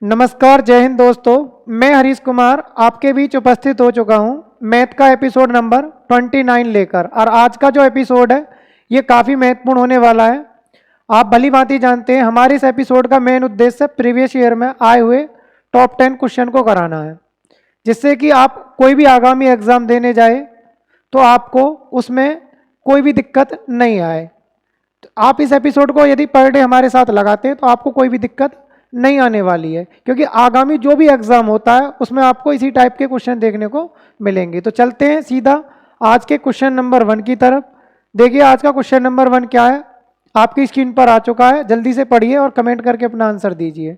नमस्कार, जय हिंद दोस्तों। मैं हरीश कुमार आपके बीच उपस्थित हो चुका हूं मैथ का एपिसोड नंबर 29 लेकर। और आज का जो एपिसोड है ये काफ़ी महत्वपूर्ण होने वाला है। आप भली भांति जानते हैं हमारे इस एपिसोड का मेन उद्देश्य प्रीवियस ईयर में आए हुए टॉप 10 क्वेश्चन को कराना है, जिससे कि आप कोई भी आगामी एग्जाम देने जाए तो आपको उसमें कोई भी दिक्कत नहीं आए। तो आप इस एपिसोड को यदि पर डे हमारे साथ लगाते हैं तो आपको कोई भी दिक्कत नहीं आने वाली है, क्योंकि आगामी जो भी एग्जाम होता है उसमें आपको इसी टाइप के क्वेश्चन देखने को मिलेंगे। तो चलते हैं सीधा आज के क्वेश्चन नंबर 1 की तरफ। देखिए आज का क्वेश्चन नंबर 1 क्या है, आपकी स्क्रीन पर आ चुका है। जल्दी से पढ़िए और कमेंट करके अपना आंसर दीजिए।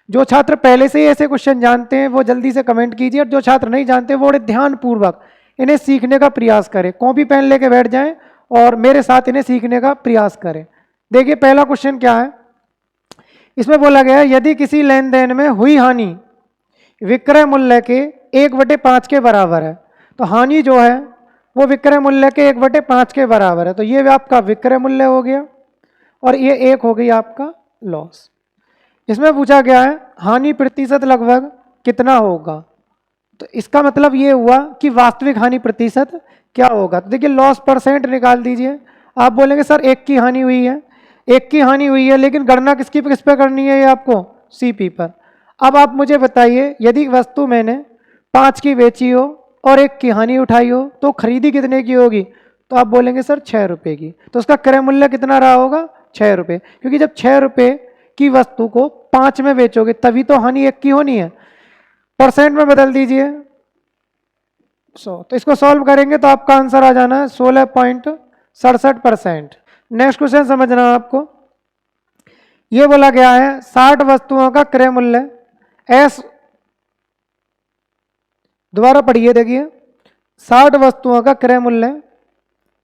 जो छात्र पहले से ही ऐसे क्वेश्चन जानते हैं वो जल्दी से कमेंट कीजिए, और जो छात्र नहीं जानते वो बड़े ध्यानपूर्वक इन्हें सीखने का प्रयास करें। कॉपी पेन लेके बैठ जाएं और मेरे साथ इन्हें सीखने का प्रयास करें। देखिए पहला क्वेश्चन क्या है, इसमें बोला गया है यदि किसी लेन देन में हुई हानि विक्रय मूल्य के 1/5 के बराबर है, तो हानि जो है वो विक्रय मूल्य के 1/5 के बराबर है। तो ये आपका विक्रय मूल्य हो गया और ये 1 हो गई आपका लॉस। इसमें पूछा गया है हानि प्रतिशत लगभग कितना होगा। तो इसका मतलब ये हुआ कि वास्तविक हानि प्रतिशत क्या होगा। तो देखिए लॉस परसेंट निकाल दीजिए। आप बोलेंगे सर 1 की हानि हुई है, 1 की हानि हुई है, लेकिन गणना किस पे करनी है, ये आपको सीपी पर। अब आप मुझे बताइए यदि वस्तु मैंने 5 की बेची हो और 1 की हानि उठाई हो तो खरीदी कितने की होगी। तो आप बोलेंगे सर 6 रुपये की। तो उसका क्रय मूल्य कितना रहा होगा, 6 रुपये, क्योंकि जब 6 रुपये की वस्तु को 5 में बेचोगे तभी तो हानि 1 की होनी है। परसेंट में बदल दीजिए 100। तो इसको सॉल्व करेंगे तो आपका आंसर आ जाना है 16.67%। नेक्स्ट क्वेश्चन समझना आपको। ये बोला गया है 60 वस्तुओं का क्रय मूल्य एस, दोबारा पढ़िए देखिए, 60 वस्तुओं का क्रय मूल्य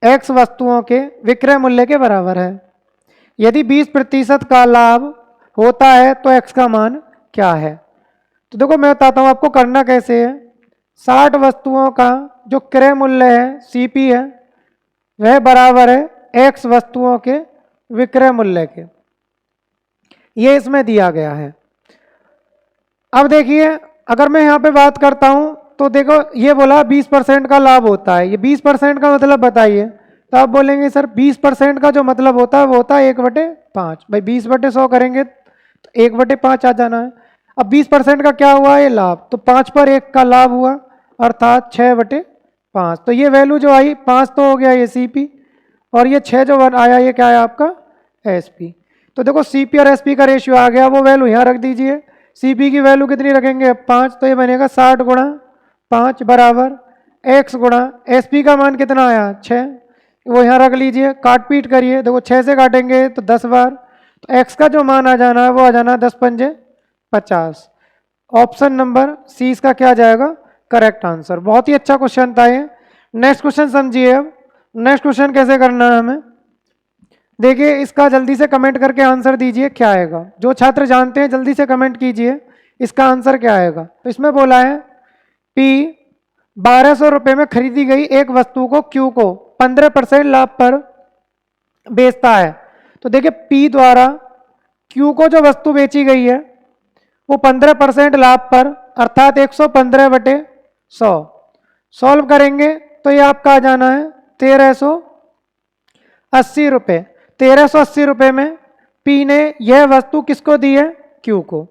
एक्स वस्तुओं के विक्रय मूल्य के बराबर है। यदि 20% का लाभ होता है तो एक्स का मान क्या है। तो देखो मैं बताता हूं आपको करना कैसे है। 60 वस्तुओं का जो क्रय मूल्य है सीपी है वह बराबर है एक्स वस्तुओं के विक्रय मूल्य के। ये इसमें दिया गया है। अब देखिए अगर मैं यहाँ पे बात करता हूँ तो देखो ये बोला 20% का लाभ होता है। ये 20% का मतलब बताइए। तो आप बोलेंगे सर 20% का जो मतलब होता है वो होता है 1/5। भाई 20/100 करेंगे तो 1/5 आ जाना है। अब 20% का क्या हुआ, ये लाभ, तो 5 पर 1 का लाभ हुआ अर्थात 6/5। तो ये वैल्यू जो आई 5 तो हो गया ये सीपी, और ये 6 जो आया ये क्या है आपका एसपी। तो देखो सीपी और एसपी का रेशियो आ गया, वो वैल्यू यहाँ रख दीजिए। सीपी की वैल्यू कितनी रखेंगे 5, तो ये बनेगा 60 गुणा 5 बराबर एक्स गुणा एसपी का मान कितना आया 6, वो यहाँ रख लीजिए। काट पीट करिए, देखो 6 से काटेंगे तो 10 बार, तो एक्स का जो मान आ जाना है वो आ जाना 10×5 = 50। ऑप्शन नंबर सी इसका क्या जाएगा करेक्ट आंसर। बहुत ही अच्छा क्वेश्चन था ये। नेक्स्ट क्वेश्चन समझिए। अब नेक्स्ट क्वेश्चन कैसे करना है हमें, देखिए इसका जल्दी से कमेंट करके आंसर दीजिए क्या आएगा। जो छात्र जानते हैं जल्दी से कमेंट कीजिए इसका आंसर क्या आएगा। तो इसमें बोला है पी 1200 रुपये में खरीदी गई एक वस्तु को क्यू को 15% लाभ पर बेचता है। तो देखिए पी द्वारा क्यू को जो वस्तु बेची गई है वो 15% लाभ पर अर्थात 115/100। सॉल्व करेंगे तो ये आपका आ जाना है 1380 रुपये। 1380 रुपये में पी ने यह वस्तु किसको दी है, क्यू को।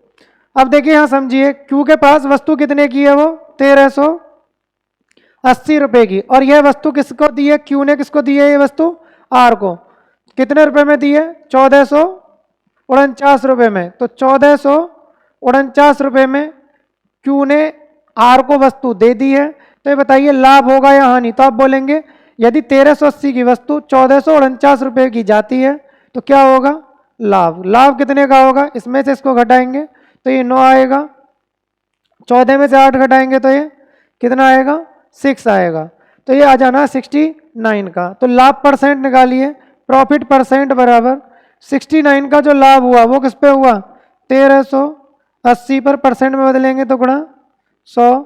अब देखिए यहाँ समझिए क्यू के पास वस्तु कितने की है, वो 1380 रुपये की, और यह वस्तु किसको दी है, क्यू ने किसको दी है ये वस्तु आर को। कितने रुपए में दी है 1449 रुपये में। तो 1449 रुपये में क्यू ने आर को वस्तु दे दी है। तो ये बताइए लाभ होगा या हानि। तो आप बोलेंगे यदि 1380 की वस्तु 1449 रुपये की जाती है तो क्या होगा लाभ। लाभ कितने का होगा, इसमें से इसको घटाएंगे तो ये 9 आएगा, 14 में से 8 घटाएंगे तो ये कितना आएगा 6 आएगा। तो ये आ जाना 69 का। तो लाभ परसेंट निकालिए, प्रॉफिट परसेंट बराबर 69 का जो लाभ हुआ वो किस पे हुआ 1380 पर, परसेंट में बदलेंगे तो गुणा 100।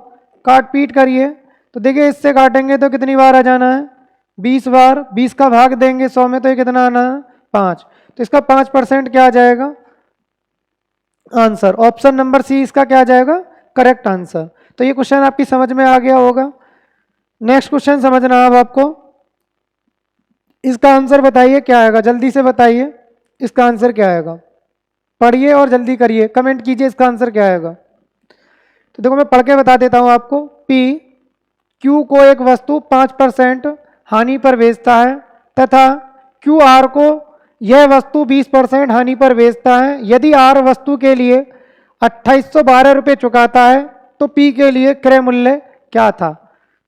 काट पीट करिए तो देखिए इससे काटेंगे तो कितनी बार आ जाना है 20 बार। 20 का भाग देंगे 100 में तो ये कितना आना है 5। तो इसका 5% क्या आ जाएगा आंसर। ऑप्शन नंबर सी इसका क्या आ जाएगा, करेक्ट आंसर। तो ये क्वेश्चन आपकी समझ में आ गया होगा। नेक्स्ट क्वेश्चन समझना अब आपको, इसका आंसर बताइए क्या आएगा, जल्दी से बताइए इसका आंसर क्या आएगा। पढ़िए और जल्दी करिए, कमेंट कीजिए इसका आंसर क्या आएगा। तो देखो मैं पढ़ के बता देता हूं आपको। पी क्यू को एक वस्तु 5% हानि पर बेचता है तथा क्यू आर को यह वस्तु 20% हानि पर बेचता है। यदि आर वस्तु के लिए 2812 रुपये चुकाता है तो पी के लिए क्रय मूल्य क्या था।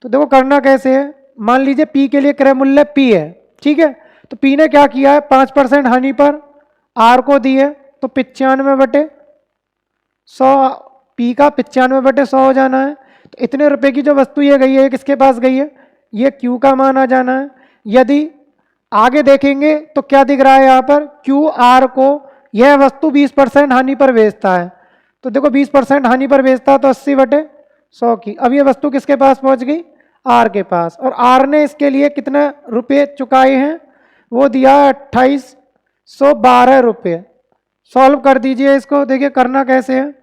तो देखो करना कैसे है, मान लीजिए पी के लिए क्रय मूल्य पी है, ठीक है। तो पी ने क्या किया है, 5% हानि पर आर को दी है, तो 95/100, पी का 95/100 हो जाना है। तो इतने रुपए की जो वस्तु ये गई है, किसके पास गई है, ये क्यू का मान आ जाना है। यदि आगे देखेंगे तो क्या दिख रहा है यहाँ पर, क्यू आर को यह वस्तु 20% हानि पर बेचता है। तो देखो 20% हानि पर बेचता है तो 80/100 की। अब ये वस्तु किसके पास पहुंच गई, आर के पास, और आर ने इसके लिए कितने रुपये चुकाए हैं, वो दिया 2812 रुपये। सॉल्व कर दीजिए इसको। देखिए करना कैसे है,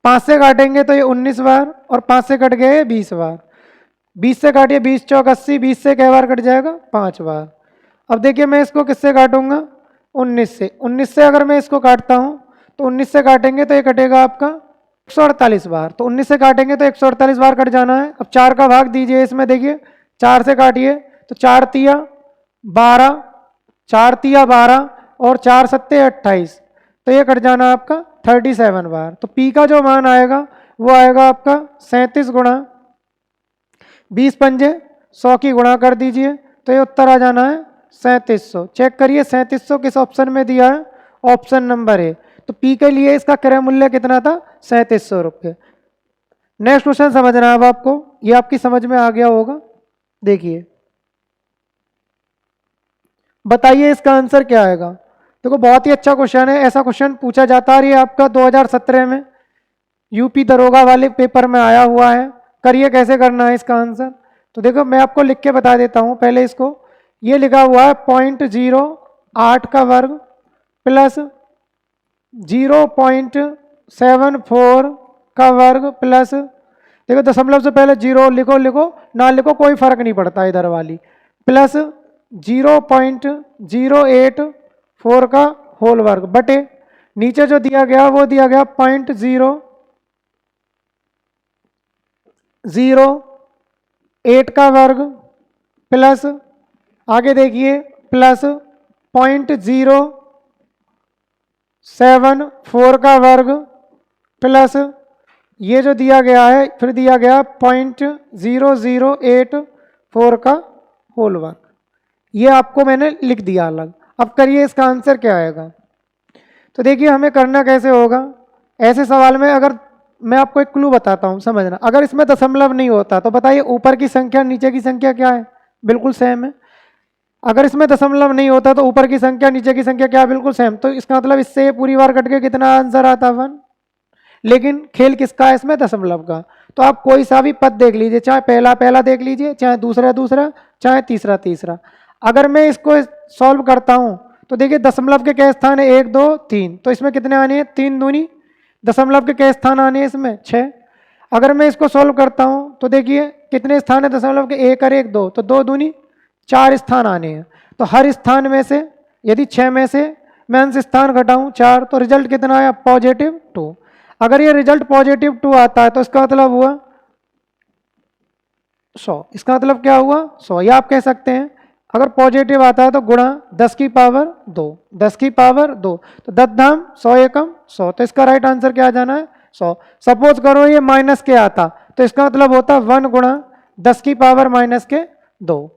5 से काटेंगे तो ये 19 बार, और 5 से कट गए 20 बार। 20 से काटिए, 20 चौक 80, 20 से कै बार कट जाएगा, 5 बार। अब देखिए मैं इसको किससे काटूंगा, 19 से। 19 से अगर मैं इसको काटता हूं तो 19 से काटेंगे तो ये कटेगा आपका 148 बार। तो 19 से काटेंगे तो 148 बार कट जाना है। अब 4 का भाग दीजिए इसमें, देखिए 4 से काटिए तो 4 तिया 12, 4 तिया 12 और 4 सत्ते 28, तो ये कट जाना आपका 37 बार। तो पी का जो मान आएगा वो आएगा आपका 37 गुणा 20 पंजे 100 की गुणा कर दीजिए, तो ये उत्तर आ जाना है 3700। चेक करिए 3700 किस ऑप्शन में दिया है, ऑप्शन नंबर ए। तो पी के लिए इसका क्रय मूल्य कितना था, 3700 रुपये। नेक्स्ट क्वेश्चन समझना है अब आपको, ये आपकी समझ में आ गया होगा। देखिए बताइए इसका आंसर क्या आएगा। देखो बहुत ही अच्छा क्वेश्चन है, ऐसा क्वेश्चन पूछा जाता है, ये आपका 2017 में यूपी दरोगा वाले पेपर में आया हुआ है। करिए कैसे करना है इसका आंसर। तो देखो मैं आपको लिख के बता देता हूं पहले इसको। ये लिखा हुआ है 0.08 का वर्ग प्लस 0.74 का वर्ग प्लस, देखो दशमलव से पहले 0 लिखो, लिखो ना लिखो कोई फर्क नहीं पड़ता इधर वाली, प्लस 0.084 का होल वर्ग बटे नीचे जो दिया गया वो दिया गया 0.008 का वर्ग प्लस, आगे देखिए प्लस 0.074 का वर्ग प्लस ये जो दिया गया है, फिर दिया गया 0.0084 का होल वर्ग। ये आपको मैंने लिख दिया अलग। अब करिए इसका आंसर क्या आएगा। तो देखिए हमें करना कैसे होगा, ऐसे सवाल में अगर मैं आपको एक क्लू बताता हूं समझना, अगर इसमें दशमलव नहीं होता तो बताइए ऊपर की संख्या नीचे की संख्या क्या है, बिल्कुल सेम है। अगर इसमें दशमलव नहीं होता तो ऊपर की संख्या नीचे की संख्या क्या, बिल्कुल सेम। तो इसका मतलब इससे पूरी बार कट के कितना आंसर आता, 1। लेकिन खेल किसका है इसमें, दशमलव का। तो आप कोई सा भी पद देख लीजिए, चाहे पहला पहला देख लीजिए, चाहे दूसरा दूसरा, चाहे तीसरा तीसरा। अगर मैं इसको सॉल्व करता हूं तो देखिए दशमलव के क्या स्थान है, 1 2 3, तो इसमें कितने आने हैं, 3 दूनी, दशमलव के क्या स्थान आने हैं इसमें, 6। अगर मैं इसको सॉल्व करता हूं तो देखिए कितने स्थान है दशमलव के, 1 और 1 2, तो 2 दूनी 4 स्थान आने हैं। तो हर स्थान में से यदि 6 में से मैं अंश स्थान घटाऊं 4, तो रिजल्ट कितना आया, +2। अगर ये रिजल्ट +2 आता है तो इसका मतलब हुआ 100। इसका मतलब क्या हुआ, 100। या आप कह सकते हैं अगर पॉजिटिव आता है तो गुणा 10 की पावर 2, 10 की पावर 2, तो 10 धाम 100 एकम 100। तो इसका राइट आंसर क्या आ जाना है, 100। सपोज करो ये माइनस के आता तो इसका मतलब होता 1 गुणा 10 की पावर -2।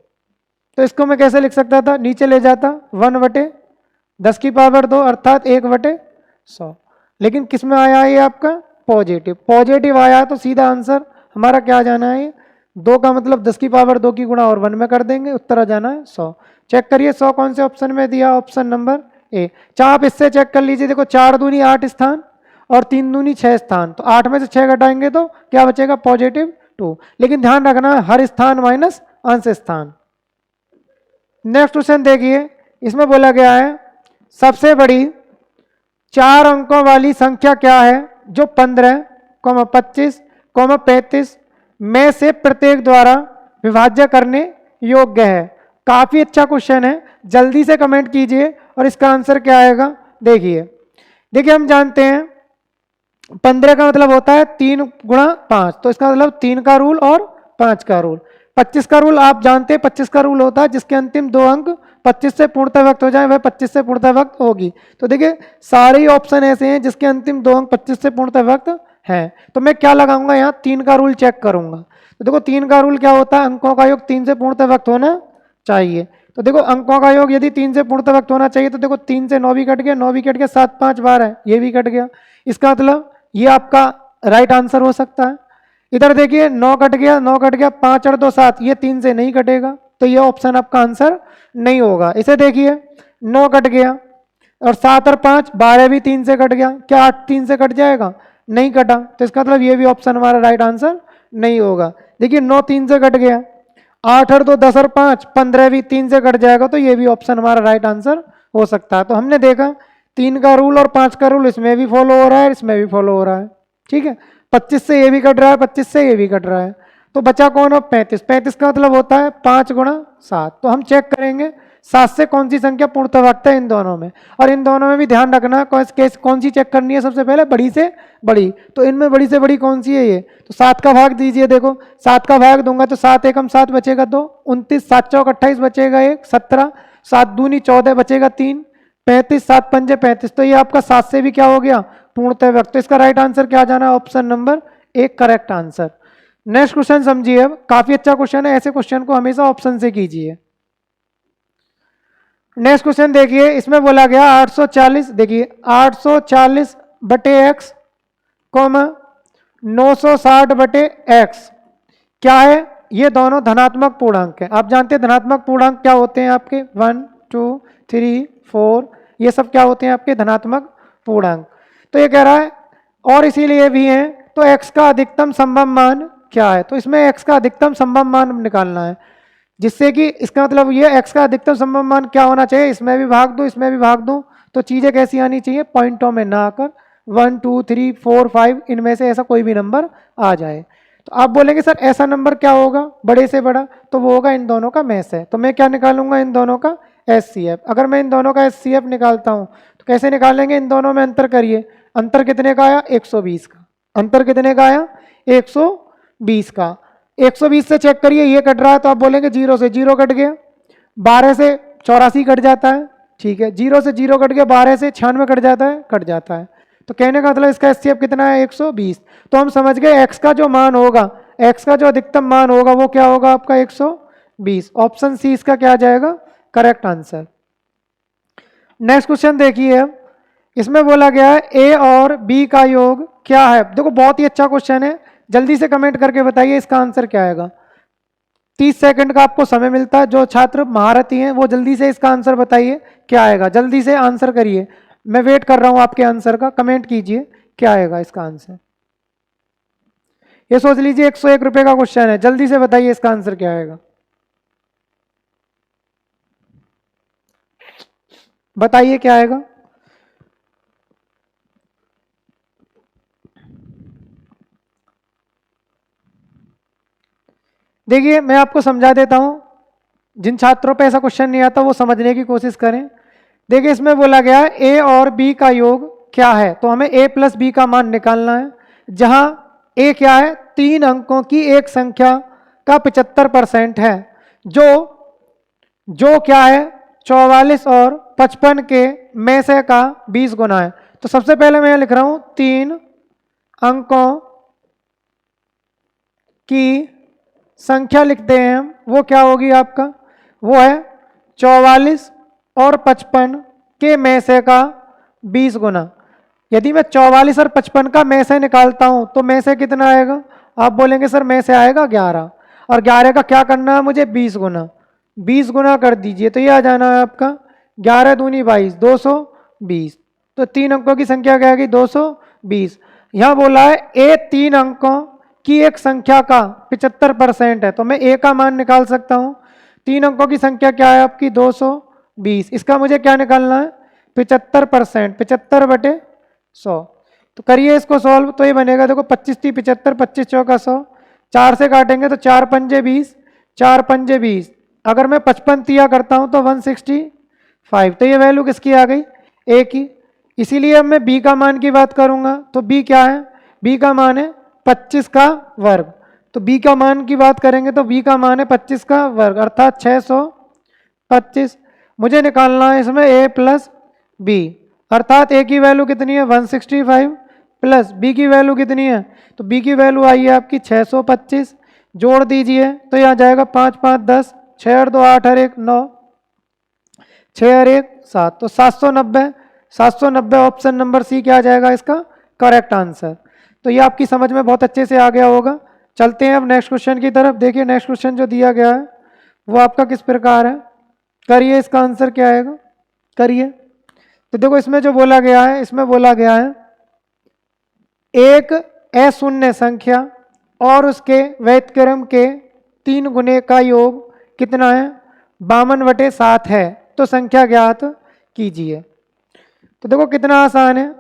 तो इसको मैं कैसे लिख सकता था, नीचे ले जाता 1 बटे 10 की पावर 2 अर्थात 1 बटे 100। लेकिन किस में आया ये आपका, पॉजिटिव। पॉजिटिव आया तो सीधा आंसर हमारा क्या आ जाना है, 2 का मतलब 10 की पावर 2 की गुणा और 1 में कर देंगे, उत्तर आ जाना है 100। चेक करिए 100 कौन से ऑप्शन में दिया, ऑप्शन नंबर ए। चाहे आप इससे चेक कर लीजिए, देखो 4 दूनी 8 स्थान और 3 दूनी 6 स्थान, तो 8 में से 6 घटाएंगे तो क्या बचेगा, +2। लेकिन ध्यान रखना हर स्थान माइनस अंश स्थान। नेक्स्ट क्वेश्चन देखिए, इसमें बोला गया है सबसे बड़ी 4 अंकों वाली संख्या क्या है जो 15, 25, 35 में से प्रत्येक द्वारा विभाज्य करने योग्य है। काफी अच्छा क्वेश्चन है, जल्दी से कमेंट कीजिए और इसका आंसर क्या आएगा देखिए हम जानते हैं 15 का मतलब होता है 3 गुणा 5, तो इसका मतलब 3 का रूल और 5 का रूल। 25 का रूल आप जानते हैं, 25 का रूल होता है जिसके अंतिम 2 अंक 25 से पूर्णतः व्यक्त हो जाए वह 25 से पूर्णतः व्यक्त होगी। तो देखिए सारे ही ऑप्शन ऐसे हैं जिसके अंतिम 2 अंक 25 से पूर्णतः व्यक्त हैं। तो मैं क्या लगाऊंगा यहाँ, 3 का रूल चेक करूंगा। तो देखो 3 का रूल क्या होता है, अंकों का योग 3 से पूर्णतः व्यक्त होना चाहिए। तो देखो अंकों का योग यदि 3 से पूर्णतः व्यक्त होना चाहिए तो देखो 3 से 9 भी कट गया, 9 भी कट गया, 7 5 12 ये भी कट गया। इसका मतलब ये आपका राइट आंसर हो सकता है। इधर देखिए 9 कट गया, 9 कट गया, 5 और 2 7, ये 3 से नहीं कटेगा, तो ये ऑप्शन आपका आंसर नहीं होगा। इसे देखिए 9 कट गया और 7 और 5 12 भी 3 से कट गया, क्या 8 3 से कट जाएगा, नहीं कटा, तो इसका मतलब ये भी ऑप्शन हमारा राइट आंसर नहीं होगा। देखिए 9 3 से कट गया, 8 और 2 10 और 5 15 भी 3 से कट जाएगा, तो ये भी ऑप्शन हमारा राइट आंसर हो सकता है। तो हमने देखा 3 का रूल और 5 का रूल इसमें भी फॉलो हो रहा है, इसमें भी फॉलो हो रहा है, ठीक है। 25 से ये भी कट रहा है, 25 से ये भी कट रहा है, तो बचा कौन है 35। 35 का मतलब होता है 5 गुणा 7। तो हम चेक करेंगे 7 से कौन सी संख्या पूर्णतः व्यक्त है इन दोनों में, और इन दोनों में भी ध्यान रखना कौन सी चेक करनी है सबसे पहले, बड़ी से बड़ी। तो इनमें बड़ी से बड़ी कौन सी है ये, तो 7 का भाग दीजिए। देखो 7 का भाग दूंगा तो 7 एकम 7 बचेगा 2, 29 7 चौक 28 बचेगा 1 17, 7 दूनी 14 बचेगा 3, 35 7 पंजे 35, तो ये आपका 7 से भी क्या हो गया पूर्णतः व्यक्त। तो इसका राइट आंसर क्या जाना, option number 1 correct answer. Next question समझिए, अब काफी अच्छा क्वेश्चन है, ऐसे क्वेश्चन को हमेशा ऑप्शन से कीजिए। नेक्स्ट क्वेश्चन देखिए, इसमें बोला गया 840, देखिए 840 बटे एक्स, 960 बटे एक्स क्या है, ये दोनों धनात्मक पूर्णांक है। आप जानते हैं धनात्मक पूर्णांक क्या होते हैं आपके, 1 2 3 4, ये सब क्या होते हैं आपके धनात्मक पूर्णांक। तो ये कह रहा है और इसीलिए भी है, तो x का अधिकतम संभव मान क्या है, तो इसमें x का अधिकतम संभव मान निकालना है, जिससे कि इसका मतलब ये x का अधिकतम संभव मान क्या होना चाहिए, इसमें भी भाग दो इसमें भी भाग दो, तो चीजें कैसी आनी चाहिए, पॉइंटों में ना आकर 1 2 3 4 5 इनमें से ऐसा कोई भी नंबर आ जाए। तो आप बोलेंगे सर ऐसा नंबर क्या होगा बड़े से बड़ा, तो वो होगा इन दोनों का मैस है। तो मैं क्या निकालूंगा, इन दोनों का HCF। अगर मैं इन दोनों का HCF निकालता हूं तो कैसे निकालेंगे, इन दोनों में अंतर करिए, अंतर कितने का आया 120 का, अंतर कितने का आया 120 का। 120 से चेक करिए ये कट रहा है, तो आप बोलेंगे 0 से 0 कट गया, 12 से 84 कट जाता है, ठीक है, 0 से 0 कट गया, 12 से 96 कट जाता है, कट जाता है। तो कहने का मतलब इसका HCF कितना है 120। तो हम समझ गए x का जो मान होगा, x का जो अधिकतम मान होगा वो क्या होगा आपका 120। ऑप्शन सी इसका क्या आ जाएगा करेक्ट आंसर। नेक्स्ट क्वेश्चन देखिए, इसमें बोला गया है a और b का योग क्या है। देखो बहुत ही अच्छा क्वेश्चन है, जल्दी से कमेंट करके बताइए इसका आंसर क्या आएगा। 30 सेकंड का आपको समय मिलता है, जो छात्र महारथी हैं वो जल्दी से इसका आंसर बताइए क्या आएगा, जल्दी से आंसर करिए, मैं वेट कर रहा हूं आपके आंसर का, कमेंट कीजिए क्या आएगा इसका आंसर। ये सोच लीजिए 101 रुपए का क्वेश्चन है, जल्दी से बताइए इसका आंसर क्या आएगा, बताइए क्या आएगा। देखिए मैं आपको समझा देता हूं, जिन छात्रों पे ऐसा क्वेश्चन नहीं आता वो समझने की कोशिश करें। देखिए इसमें बोला गया है a और b का योग क्या है, तो हमें a प्लस b का मान निकालना है, जहां a क्या है 3 अंकों की एक संख्या का 75% है, जो क्या है 44 और 55 के में से का 20 गुना है। तो सबसे पहले मैं लिख रहा हूं 3 अंकों की संख्या लिखते हैं हम, वो क्या होगी आपका, वो है 44 और 55 के में से का 20 गुना। यदि मैं 44 और 55 का में से निकालता हूं तो में से कितना आएगा, आप बोलेंगे सर में से आएगा 11, और 11 का क्या करना है मुझे 20 गुना, 20 गुना कर दीजिए, तो ये आ जाना है आपका 11 दूनी 22 220। तो 3 अंकों की संख्या क्या आएगी 220। यहाँ बोला है ए 3 अंकों की एक संख्या का 75% है, तो मैं ए का मान निकाल सकता हूँ। 3 अंकों की संख्या क्या है आपकी 220, इसका मुझे क्या निकालना है 75%, 75/100। तो करिए इसको सॉल्व, तो ये बनेगा देखो 25 × 75, 25 चौका 100, 4 से काटेंगे तो 4 पंजे 20, 4 पंजे 20। अगर मैं 55 तिया करता हूँ तो 165। तो ये वैल्यू किसकी आ गई? ए की। इसीलिए अब मैं बी का मान की बात करूंगा, तो बी क्या है? बी का मान है 25 का वर्ग। तो बी का मान की बात करेंगे तो बी का मान है 25 का वर्ग अर्थात 625। मुझे निकालना है इसमें ए प्लस बी, अर्थात ए की वैल्यू कितनी है? 165 प्लस बी की वैल्यू कितनी है? तो बी की वैल्यू आई है आपकी 625। जोड़ दीजिए तो यहाँ जाएगा 5 5 10, 6 और 2 8 और 1 9, 6 और 1 7, तो 790। 790 ऑप्शन नंबर सी क्या आ जाएगा इसका करेक्ट आंसर। तो ये आपकी समझ में बहुत अच्छे से आ गया होगा। चलते हैं अब नेक्स्ट क्वेश्चन की तरफ। देखिए नेक्स्ट क्वेश्चन जो दिया गया है वो आपका किस प्रकार है, करिए इसका आंसर क्या आएगा, करिए। तो देखो इसमें जो बोला गया है, इसमें बोला गया है एक अशून्य संख्या और उसके व्युत्क्रम के 3 गुने का योग कितना है? 52/7 है। तो संख्या ज्ञात कीजिए। तो देखो कितना आसान है,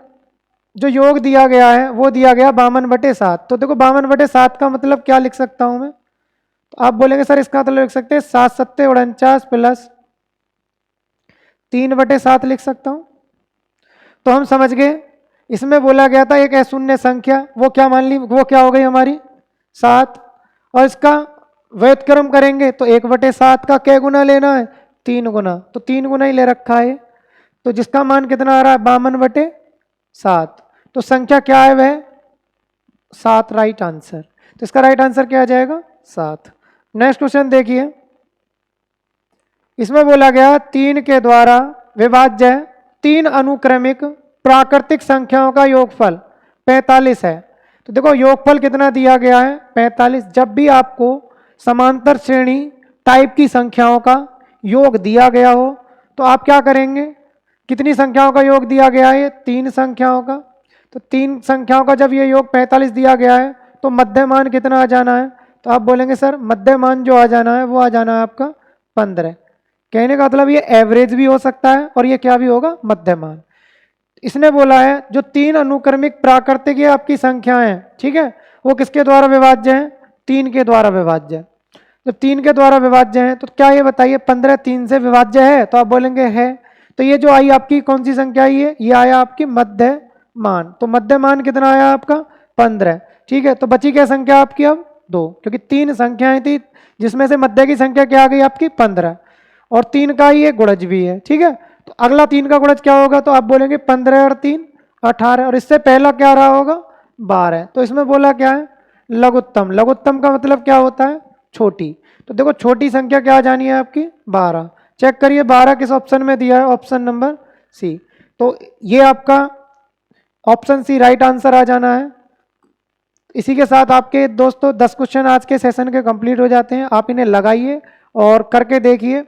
जो योग दिया गया है वो दिया गया 52/7। तो देखो 52/7 का मतलब क्या लिख सकता हूं मैं? तो आप बोलेंगे सर इसका मतलब लिख सकते हैं 7 7 49 प्लस 3/7 लिख सकता हूं। तो हम समझ गए, इसमें बोला गया था एक अशून्य संख्या, वो क्या मान ली, वो क्या हो गई हमारी 7, और इसका व्युत्क्रम करेंगे तो 1/7 का क्या गुना लेना है? 3 गुना। तो 3 गुना ही ले रखा है, तो जिसका मान कितना आ रहा है? 52/7। तो संख्या क्या है वह 7, राइट आंसर। तो इसका राइट आंसर क्या आ जाएगा? 7। नेक्स्ट क्वेश्चन देखिए, इसमें बोला गया 3 के द्वारा विभाज्य 3 अनुक्रमिक प्राकृतिक संख्याओं का योगफल 45 है। तो देखो योगफल कितना दिया गया है? 45। जब भी आपको समांतर श्रेणी टाइप की संख्याओं का योग दिया गया हो तो आप क्या करेंगे? कितनी संख्याओं का योग दिया गया है? 3 संख्याओं का। तो 3 संख्याओं का जब ये योग 45 दिया गया है तो मध्यमान कितना आ जाना है? तो आप बोलेंगे सर मध्यमान जो आ जाना है वो आ जाना है आपका 15। कहने का मतलब ये एवरेज भी हो सकता है और ये क्या भी होगा? मध्यमान। इसने बोला है जो 3 अनुक्रमिक प्राकृतिक ये आपकी संख्याएं, ठीक है, वो किसके द्वारा विभाज्य हैं? 3 के द्वारा विभाज्य। जब 3 के द्वारा विभाज्य है तो क्या ये बताइए 15 3 से विभाज्य है? तो आप बोलेंगे है। तो ये जो आई आपकी कौन सी संख्या आई है? ये आया आपकी मध्यमान। तो मध्यमान कितना आया आपका? 15। ठीक है, तो बची क्या संख्या आपकी अब? 2, क्योंकि 3 संख्याएं थी जिसमें से मध्य की संख्या क्या आ गई आपकी? 15, और 3 का ही एक गुणज भी है। ठीक है, तो अगला 3 का गुणज क्या होगा? तो आप बोलेंगे 15 और 3 18, और इससे पहला क्या रहा होगा? 12। तो इसमें बोला क्या है? लघुत्तम। लघुत्तम का मतलब क्या होता है? छोटी। तो देखो छोटी संख्या क्या आ जानी है आपकी? 12। चेक करिए 12 किस ऑप्शन में दिया है? Option number C. तो ये आपका ऑप्शन सी राइट आंसर आ जाना है। इसी के साथ आपके दोस्तों 10 क्वेश्चन आज के सेशन के कंप्लीट हो जाते हैं। आप इन्हें लगाइए और करके देखिए।